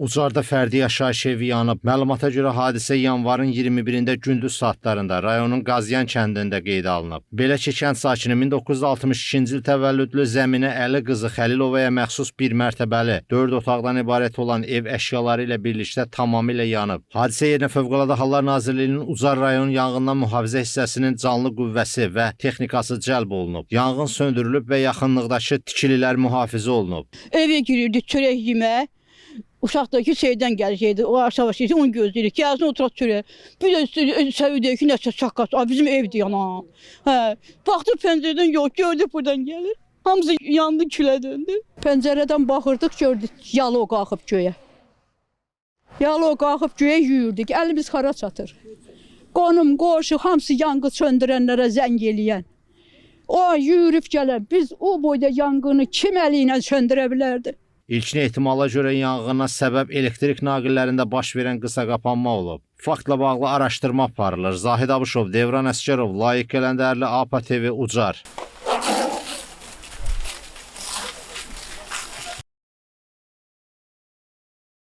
Ucarda fərdi yaşayış evi yanıb. Məlumata görə hadisə yanvarın 21-də gündüz saatlarında rayonun Qazyan kəndində qeydə alınıb. Belə ki, kənd sakini 1962-ci il təvəllüdlü Zəminə Əli qızı Xəlilovaya məxsus bir mərtəbəli 4 otaqdan ibarət olan ev əşyaları ilə birlikdə tamamilə yanıb. Hadisə yerinə Fövqəladə Hallar Nazirliyinin Ucar rayon yanğından mühafizə hissəsinin canlı qüvvəsi və texnikası cəlb olunub. Yanğın söndürülüb və yaxınlıqdakı tikililər mühafizə olunub. Evə girirdik çörək yeməyə. Uşaqdakı şeydən gələcəkdi, o aşağı şeydi, onu gözləyirik. Gəlsin oturaq çörək. Bir də səviyyədəki ki, nəsə çaqqası, bizim evdir yana. Baxdıq pəncərədən yox, gördük buradan gəlir. Hamısı yandı, külə döndü. Pəncərədən baxırdıq, gördük yalov qalxıb göyə. Yalov qalxıb göyə yuyurdik, əlimiz xara çatır. Qonum, qoşu, hamısı yanğı söndürənlərə zəng eləyən. O yuyurub gələr, biz o boyda yanğını kim əli ilə söndürə bilərdi? İlkin ehtimala görə yanğına səbəb elektrik naqillərində baş verən qısa qapanma olub. Faktla bağlı araşdırma aparılır. Zahid Abışov, Devran Əsgərov, Layiq Gələndərli, APA TV, Ucar.